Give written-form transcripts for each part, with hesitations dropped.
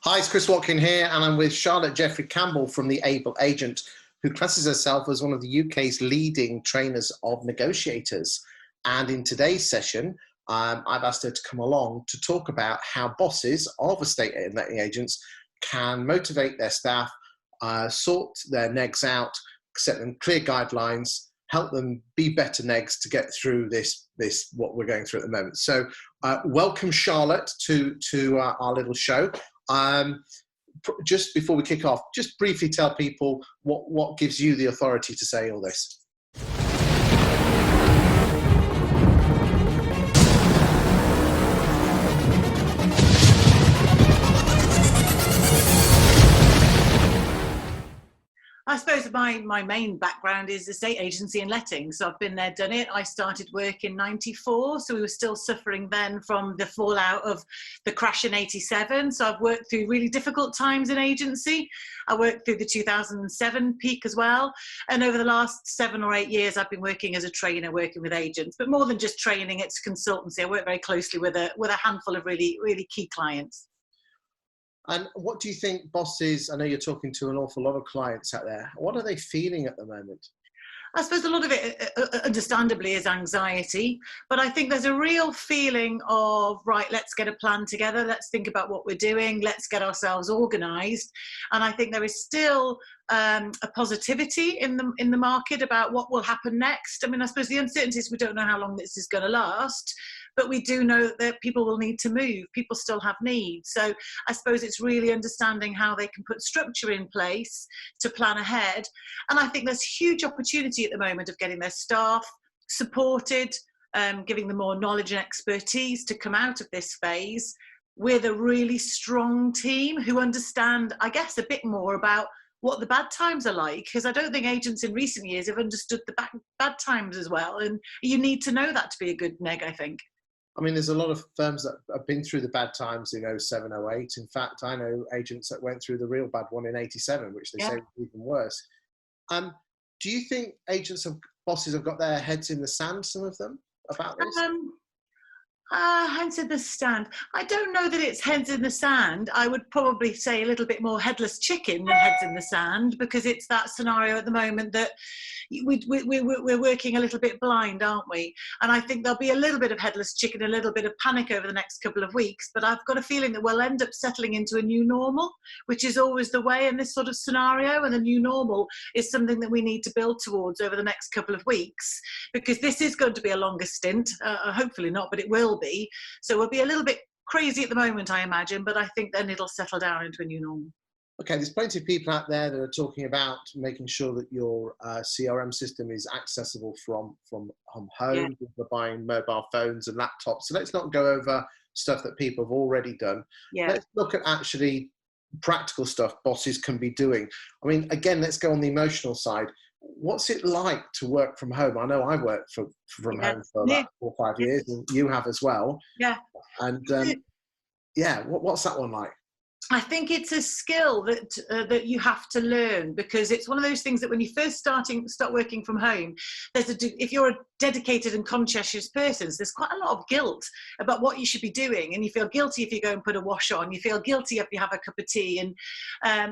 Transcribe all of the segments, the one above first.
Hi, it's Chris Watkin here, and I'm with Charlotte Jeffrey-Campbell from The Able Agent, who classes herself as one of the UK's leading trainers of negotiators. And in today's session, I've asked her to come along to talk about how bosses of estate letting agents can motivate their staff, sort their negs out, set them clear guidelines, help them be better negs to get through this what we're going through at the moment. So welcome, Charlotte, to our little show. Just before we kick off, just briefly tell people what gives you the authority to say all this. I suppose my main background is estate agency and letting. So I've been there, done it. I started work in '94, so we were still suffering then from the fallout of the crash in '87. So I've worked through really difficult times in agency. I worked through the 2007 peak as well. And over the last 7 or 8 years, I've been working as a trainer, working with agents. But more than just training, it's consultancy. I work very closely with a handful of really key clients. And what do you think bosses, I know you're talking to an awful lot of clients out there, what are they feeling at the moment? I suppose a lot of it, understandably, is anxiety, but I think there's a real feeling of, right, let's get a plan together, let's think about what we're doing, let's get ourselves organised. And I think there is still a positivity in the market about what will happen next. I mean, I suppose the uncertainty is we don't know how long this is going to last, but we do know that people will need to move. People still have needs. So I suppose it's really understanding how they can put structure in place to plan ahead. And I think there's huge opportunity at the moment of getting their staff supported, giving them more knowledge and expertise to come out of this phase with a really strong team who understand, I guess, a bit more about what the bad times are like, because I don't think agents in recent years have understood the bad times as well. And you need to know that to be a good neg, I think. I mean, there's a lot of firms that have been through the bad times in 07, 08. In fact, I know agents that went through the real bad one in 87, which they say was even worse. Do you think bosses have got their heads in the sand, some of them, about this? Heads in the sand. I don't know that it's heads in the sand. I would probably say a little bit more headless chicken than heads in the sand, because it's that scenario at the moment that we're working a little bit blind, aren't we? And I think there'll be a little bit of headless chicken, a little bit of panic over the next couple of weeks, but I've got a feeling that we'll end up settling into a new normal, which is always the way in this sort of scenario. And the new normal is something that we need to build towards over the next couple of weeks, because this is going to be a longer stint. Hopefully not, but it will be. So we'll be a little bit crazy at the moment, I imagine, but I think then it'll settle down into a new normal. Okay, there's plenty of people out there that are talking about making sure that your CRM system is accessible from home. Yeah. People are buying mobile phones and laptops. So let's not go over stuff that people have already done. Yeah. Let's look at actually practical stuff bosses can be doing. I mean, again, let's go on the emotional side. What's it like to work from home? I know I worked from home for about 4 or 5 years, and you have as well. Yeah. And what's that one like? I think it's a skill that you have to learn, because it's one of those things that when you first start working from home, if you're a dedicated and conscientious person, there's quite a lot of guilt about what you should be doing, and you feel guilty if you go and put a wash on, you feel guilty if you have a cup of tea, and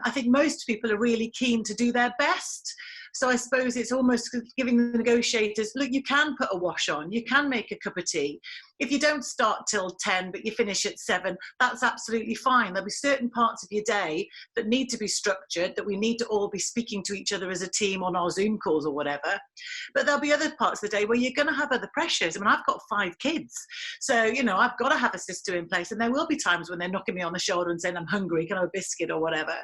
I think most people are really keen to do their best. So I suppose it's almost giving the negotiators, look, you can put a wash on, you can make a cup of tea. If you don't start till 10, but you finish at 7, that's absolutely fine. There'll be certain parts of your day that need to be structured, that we need to all be speaking to each other as a team on our Zoom calls or whatever. But there'll be other parts of the day where you're going to have other pressures. I mean, I've got 5 kids. So, I've got to have a system in place. And there will be times when they're knocking me on the shoulder and saying, I'm hungry, can I have a biscuit or whatever.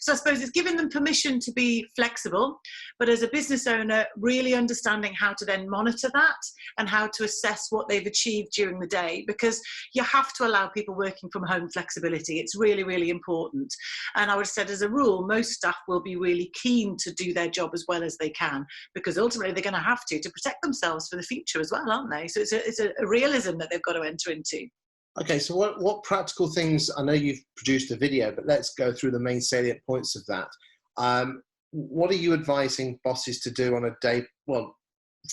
So I suppose it's giving them permission to be flexible, but as a business owner, really understanding how to then monitor that and how to assess what they've achieved during the day, because you have to allow people working from home flexibility. It's really, really important. And I would have said, as a rule, most staff will be really keen to do their job as well as they can, because ultimately they're going to have to protect themselves for the future as well, aren't they? So it's a realism that they've got to enter into. Okay, so what practical things, I know you've produced a video, but let's go through the main salient points of that. What are you advising bosses to do on a day? Well,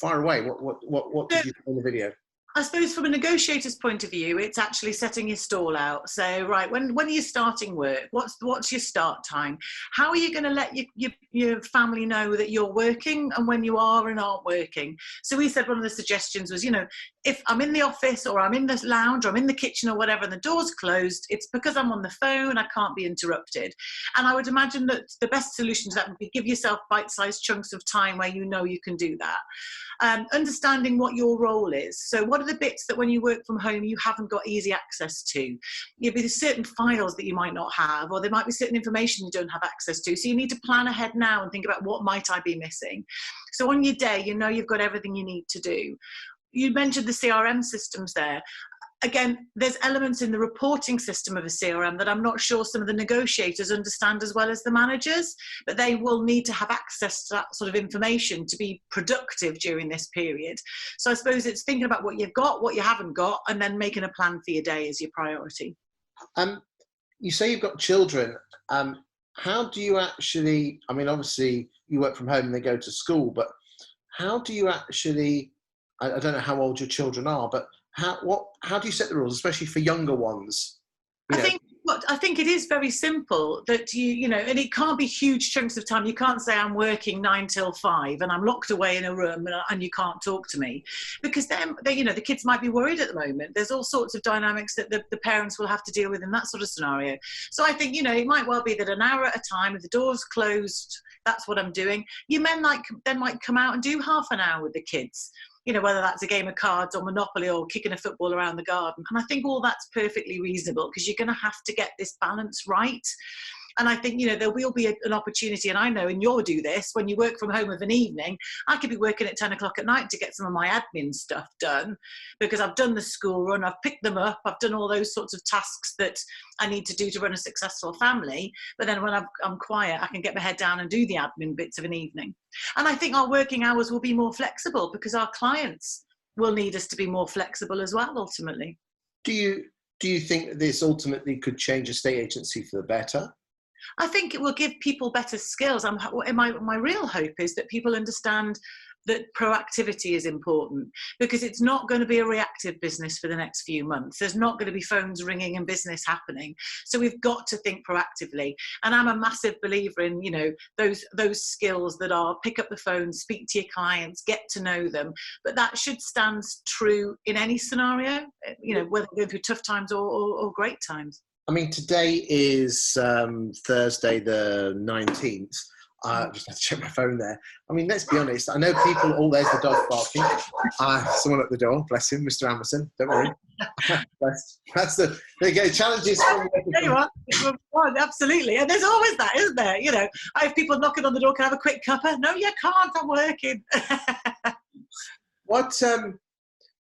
fire away. What did you do in the video? I suppose from a negotiator's point of view, it's actually setting your stall out. So, right, when are you starting work? What's your start time? How are you going to let your family know that you're working and when you are and aren't working? So we said one of the suggestions was, if I'm in the office or I'm in the lounge or I'm in the kitchen or whatever and the door's closed, it's because I'm on the phone, I can't be interrupted. And I would imagine that the best solution to that would be give yourself bite-sized chunks of time where you know you can do that. Understanding what your role is. So what are the bits that when you work from home you haven't got easy access to? There's certain files that you might not have, or there might be certain information you don't have access to. So you need to plan ahead now and think about what might I be missing. So on your day, you've got everything you need to do. You mentioned the CRM systems there. Again, there's elements in the reporting system of a CRM that I'm not sure some of the negotiators understand as well as the managers, but they will need to have access to that sort of information to be productive during this period. So I suppose it's thinking about what you've got, what you haven't got, and then making a plan for your day as your priority. You say you've got children. How do you actually, obviously you work from home and they go to school, but how do you actually, I don't know how old your children are, but how do you set the rules, especially for younger ones? I think it is very simple that and it can't be huge chunks of time. You can't say I'm working 9 till 5 and I'm locked away in a room and you can't talk to me, because then the kids might be worried at the moment. There's all sorts of dynamics that the parents will have to deal with in that sort of scenario. So I think it might well be that an hour at a time, if the door's closed, that's what I'm doing. You men then might come out and do half an hour with the kids. Whether that's a game of cards or Monopoly or kicking a football around the garden. And I think all that's perfectly reasonable, because you're going to have to get this balance right. And I think, there will be an opportunity, and I know, and you'll do this, when you work from home of an evening, I could be working at 10 o'clock at night to get some of my admin stuff done, because I've done the school run, I've picked them up, I've done all those sorts of tasks that I need to do to run a successful family. But then when I'm quiet, I can get my head down and do the admin bits of an evening. And I think our working hours will be more flexible, because our clients will need us to be more flexible as well, ultimately. Do you think that this ultimately could change a estate agency for the better? I think it will give people better skills. My real hope is that people understand that proactivity is important, because it's not going to be a reactive business for the next few months. There's not going to be phones ringing and business happening. So we've got to think proactively. And I'm a massive believer in, those skills that are pick up the phone, speak to your clients, get to know them. But that should stand true in any scenario, whether going through tough times or great times. Today is Thursday the 19th. I just have to check my phone there. Let's be honest. I know people. Oh, there's the dog barking. Someone at the door. Bless him, Mr. Anderson. Don't worry. That's there you go. Challenges. There you are. Absolutely. And there's always that, isn't there? I have people knocking on the door. Can I have a quick cuppa? No, you can't. I'm working.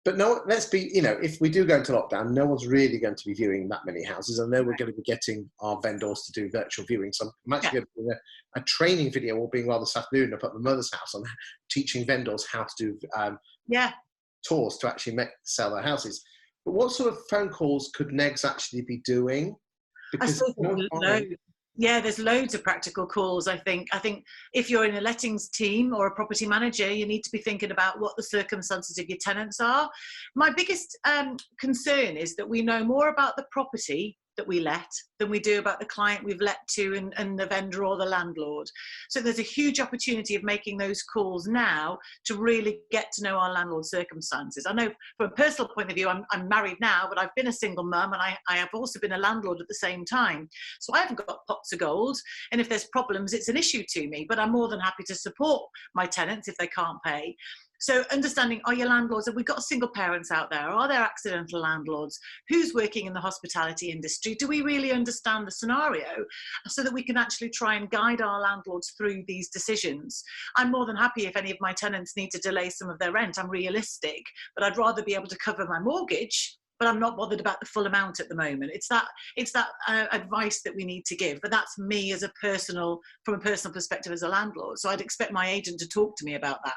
But no, let's be, if we do go into lockdown, no one's really going to be viewing that many houses. I know we're going to be getting our vendors to do virtual viewing. So I'm actually going to do a training video, all being well this afternoon, up at my mother's house, on teaching vendors how to do tours to actually sell their houses. But what sort of phone calls could Negs actually be doing? Because there's loads of practical calls, I think. I think if you're in a lettings team or a property manager, you need to be thinking about what the circumstances of your tenants are. My biggest concern is that we know more about the property that we let than we do about the client we've let to and the vendor or the landlord. So there's a huge opportunity of making those calls now to really get to know our landlord's circumstances. I know from a personal point of view, I'm married now, but I've been a single mum, and I have also been a landlord at the same time. So I haven't got pots of gold, and if there's problems, it's an issue to me, but I'm more than happy to support my tenants if they can't pay. So understanding, are your landlords, have we got single parents out there? Are there accidental landlords? Who's working in the hospitality industry? Do we really understand the scenario so that we can actually try and guide our landlords through these decisions? I'm more than happy if any of my tenants need to delay some of their rent. I'm realistic, but I'd rather be able to cover my mortgage, but I'm not bothered about the full amount at the moment. It's that advice that we need to give, but that's me from a personal perspective as a landlord. So I'd expect my agent to talk to me about that.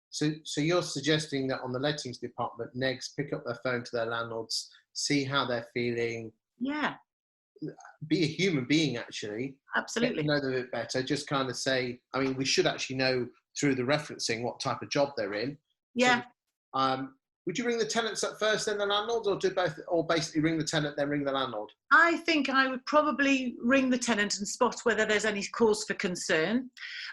So you're suggesting that on the lettings department, Negs pick up their phone to their landlords, see how they're feeling. Yeah. Be a human being, actually. Absolutely. Get to know them a bit better. Just kind of say, we should actually know through the referencing what type of job they're in. Yeah. So, Would you ring the tenants up first, then the landlords, or do both, or basically ring the tenant, then ring the landlord? I think I would probably ring the tenant and spot whether there's any cause for concern.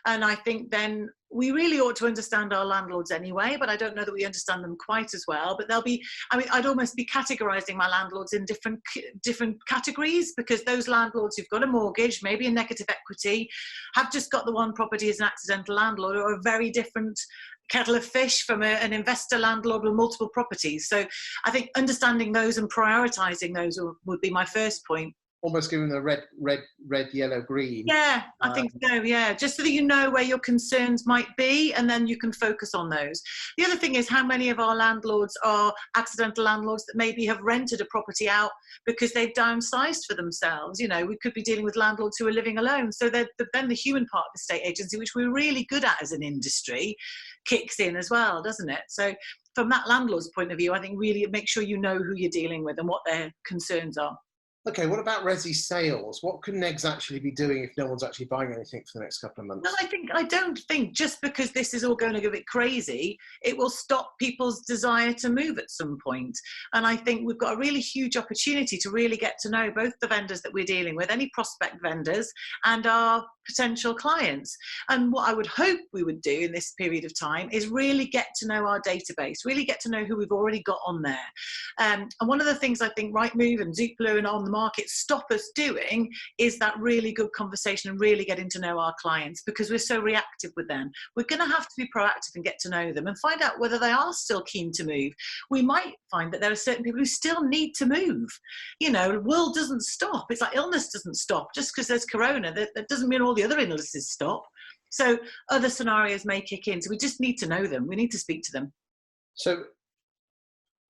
And I think then we really ought to understand our landlords anyway, but I don't know that we understand them quite as well. But they'll be, I mean, I'd almost be categorising my landlords in different categories, because those landlords who've got a mortgage, maybe a negative equity, have just got the one property as an accidental landlord, or a very different kettle of fish from an investor landlord with multiple properties. So I think understanding those and prioritising those would be my first point. Almost giving them the red, yellow, green. Yeah, I think so, yeah. Just so that you know where your concerns might be, and then you can focus on those. The other thing is how many of our landlords are accidental landlords that maybe have rented a property out because they've downsized for themselves. You know, we could be dealing with landlords who are living alone. So then the human part of the estate agency, which we're really good at as an industry, kicks in as well, doesn't it? So from that landlord's point of view, I think really make sure you know who you're dealing with and what their concerns are. Okay, what about resi sales? What could Negs actually be doing if no one's actually buying anything for the next couple of months? Well, I don't think just because this is all going to go a bit crazy, it will stop people's desire to move at some point. And I think we've got a really huge opportunity to really get to know both the vendors that we're dealing with, any prospect vendors, and our potential clients. And what I would hope we would do in this period of time is really get to know our database, really get to know who we've already got on there. And one of the things I think Rightmove and Zoopla and On the Market stop us doing is that really good conversation and really getting to know our clients, because we're so reactive with them. We're going to have to be proactive and get to know them and find out whether they are still keen to move. We might find that there are certain people who still need to move. You know, the world doesn't stop. It's like illness doesn't stop. Just because there's corona, that doesn't mean all the other illnesses stop. So other scenarios may kick in. So we just need to know them. We need to speak to them. So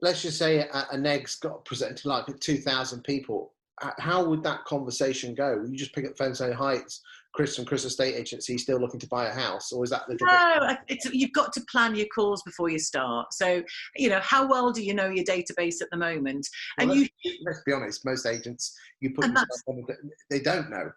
let's just say a Negs got presented to like 2,000 people. How would that conversation go? Would you just pick up the phone and say, hi, it's Chris from Chris Estate Agency, still looking to buy a house? Or is that the No, you've got to plan your calls before you start. So, you know, how well do you know your database at the moment? Well, And let's be honest, most agents, you put yourself on, they don't know.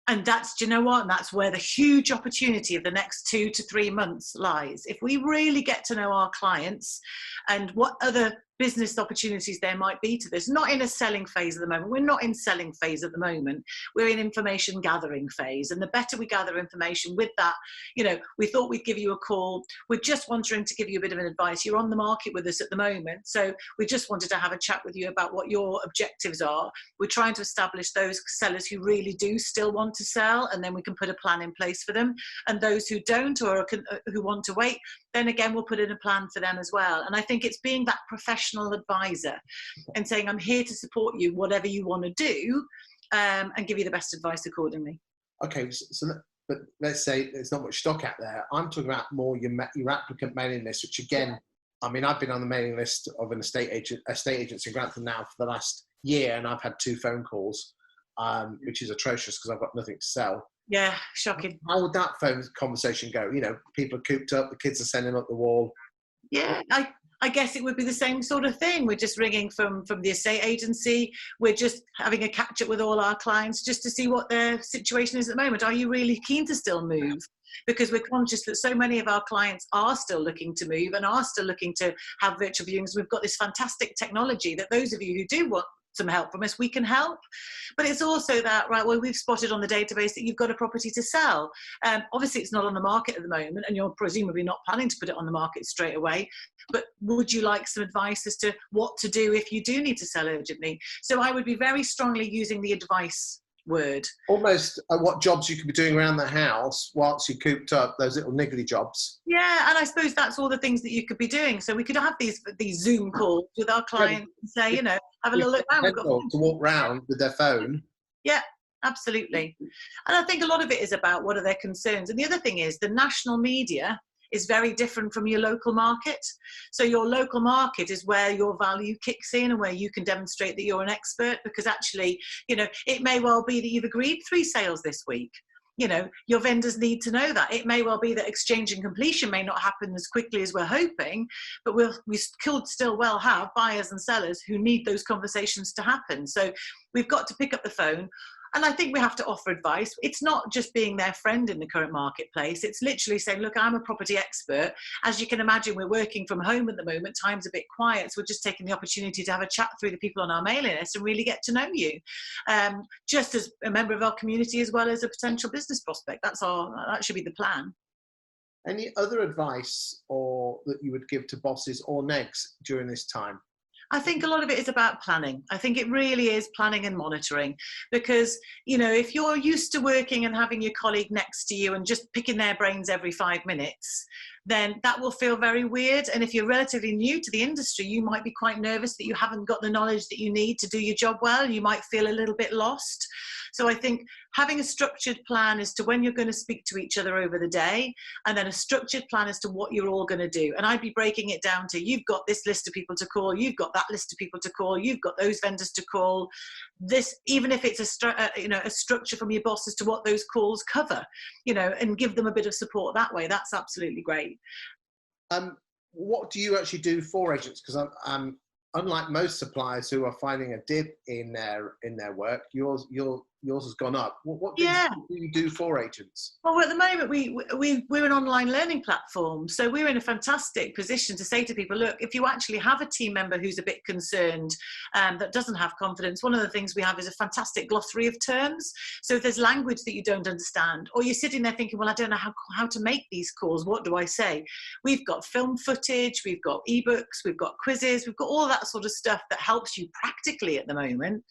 And that's, do you know what? And that's where the huge opportunity of the next 2 to 3 months lies. If we really get to know our clients and what other business opportunities there might be to this, not in a selling phase at the moment. We're not in selling phase at the moment. We're in information gathering phase. And the better we gather information with that, you know, we thought we'd give you a call. We're just wanting to give you a bit of an advice. You're on the market with us at the moment. So we just wanted to have a chat with you about what your objectives are. We're trying to establish those sellers who really do still want to sell, and then we can put a plan in place for them. And those who don't, or who want to wait, then again, we'll put in a plan for them as well. And I think it's being that professional advisor and saying, I'm here to support you, whatever you want to do, and give you the best advice accordingly. Okay, but let's say there's not much stock out there. I'm talking about more your applicant mailing list, which again, I mean, I've been on the mailing list of an estate agency in Grantham now for the last year, and I've had 2 phone calls, which is atrocious because I've got nothing to sell. Yeah, shocking. How would that phone conversation go? You know, people are cooped up, the kids are sending up the wall. Yeah, I guess it would be the same sort of thing. We're just ringing from the estate agency. We're just having a catch up with all our clients just to see what their situation is at the moment. Are you really keen to still move? Because we're conscious that so many of our clients are still looking to move and are still looking to have virtual viewings. We've got this fantastic technology that those of you who do want some help from us, we can help. But it's also that, right, well, we've spotted on the database that you've got a property to sell. Obviously it's not on the market at the moment, and you're presumably not planning to put it on the market straight away, but would you like some advice as to what to do if you do need to sell urgently? So I would be very strongly using the advice word. Almost what jobs you could be doing around the house whilst you're cooped up, those little niggly jobs. Yeah, and I suppose that's all the things that you could be doing. So we could have these Zoom calls with our clients and say, you know, have a little look around. To walk around with their phone. Yeah, absolutely. And I think a lot of it is about what are their concerns. And the other thing is the national media is very different from your local market. So your local market is where your value kicks in and where you can demonstrate that you're an expert, because actually, you know, it may well be that you've agreed 3 sales this week. You know, your vendors need to know that. It may well be that exchange and completion may not happen as quickly as we're hoping, but we could still well have buyers and sellers who need those conversations to happen. So we've got to pick up the phone. And I think we have to offer advice. It's not just being their friend in the current marketplace. It's literally saying, look, I'm a property expert. As you can imagine, we're working from home at the moment. Time's a bit quiet. So we're just taking the opportunity to have a chat through the people on our mailing list and really get to know you. Just as a member of our community as well as a potential business prospect. That should be the plan. Any other advice or that you would give to bosses or negs during this time? I think a lot of it is about planning. I think it really is planning and monitoring, because, you know, if you're used to working and having your colleague next to you and just picking their brains every 5 minutes, then that will feel very weird. And if you're relatively new to the industry, you might be quite nervous that you haven't got the knowledge that you need to do your job well. You might feel a little bit lost. So I think having a structured plan as to when you're going to speak to each other over the day, and then a structured plan as to what you're all going to do. And I'd be breaking it down to, you've got this list of people to call, you've got that list of people to call, you've got those vendors to call. This, even if it's a structure from your boss as to what those calls cover, you know, and give them a bit of support that way. That's absolutely great. What do you actually do for agents? Because I'm unlike most suppliers who are finding a dip in their work, yours has gone up. What do you do for agents? Well, at the moment, we're an online learning platform. So we're in a fantastic position to say to people, look, if you actually have a team member who's a bit concerned, that doesn't have confidence, one of the things we have is a fantastic glossary of terms. So if there's language that you don't understand, or you're sitting there thinking, well, I don't know how to make these calls, what do I say? We've got film footage, we've got ebooks, we've got quizzes, we've got all that sort of stuff that helps you practically at the moment.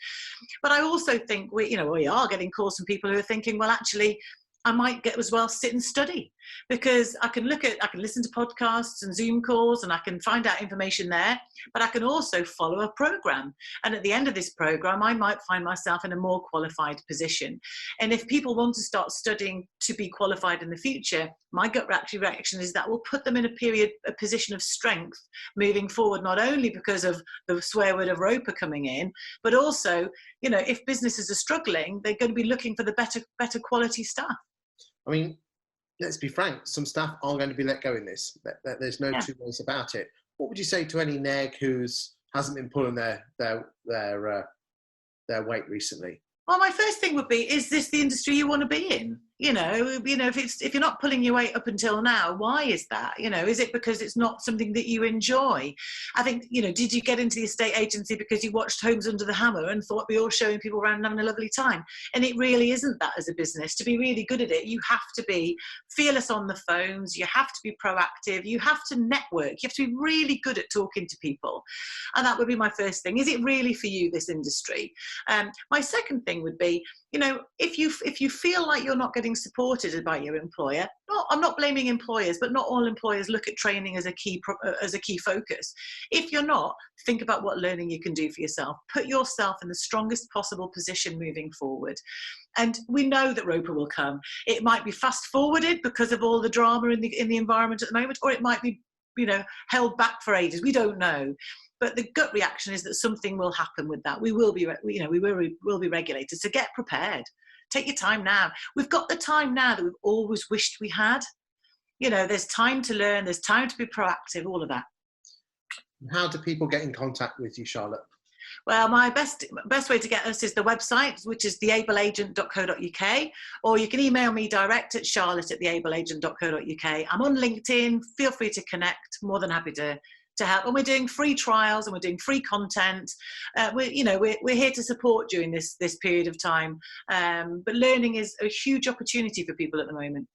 But I also think we are getting calls from people who are thinking, well, actually, I might get as well sit and study, because I can listen to podcasts and Zoom calls and I can find out information there, but I can also follow a program. And at the end of this program, I might find myself in a more qualified position. And if people want to start studying to be qualified in the future, my gut reaction is that will put them in a position of strength moving forward, not only because of the swear word of ROPA coming in, but also, you know, if businesses are struggling, they're going to be looking for the better quality staff. I mean, let's be frank, some staff are going to be let go in this. There's no two ways about it. What would you say to any neg hasn't been pulling their weight recently? Well, my first thing would be, is this the industry you want to be in? You know, if you're not pulling your weight up until now, why is that? You know, is it because it's not something that you enjoy? I think, you know, did you get into the estate agency because you watched Homes Under the Hammer and thought we were all showing people around and having a lovely time? And it really isn't that as a business. To be really good at it, you have to be fearless on the phones, you have to be proactive, you have to network, you have to be really good at talking to people. And that would be my first thing. Is it really for you, this industry? My second thing would be, you know, if you feel like you're not getting supported by your employer, I'm not blaming employers, but not all employers look at training as a key focus. If you're not, think about what learning you can do for yourself. Put yourself in the strongest possible position moving forward. And we know that ROPA will come. It might be fast forwarded because of all the drama in the environment at the moment, or it might be, you know, held back for ages. We don't know. But the gut reaction is that something will happen with that. We will be regulated. So get prepared. Take your time now. We've got the time now that we've always wished we had. You know, there's time to learn. There's time to be proactive. All of that. How do people get in contact with you, Charlotte? Well, my best way to get us is the website, which is theableagent.co.uk, or you can email me direct at charlotte@theableagent.co.uk. I'm on LinkedIn. Feel free to connect. More than happy to help. And we're doing free trials and we're doing free content. We're here to support during this period of time. But learning is a huge opportunity for people at the moment.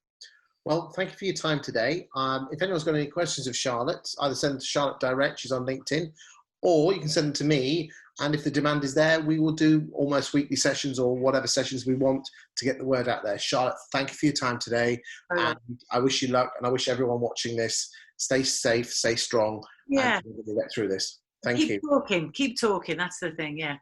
Well, thank you for your time today. If anyone's got any questions of Charlotte, either send them to Charlotte direct, she's on LinkedIn, or you can send them to me. And if the demand is there, we will do almost weekly sessions or whatever sessions we want to get the word out there. Charlotte, thank you for your time today. And I wish you luck, and I wish everyone watching this stay safe, stay strong, and we'll get through this. Thank you. Keep talking. That's the thing. Yeah.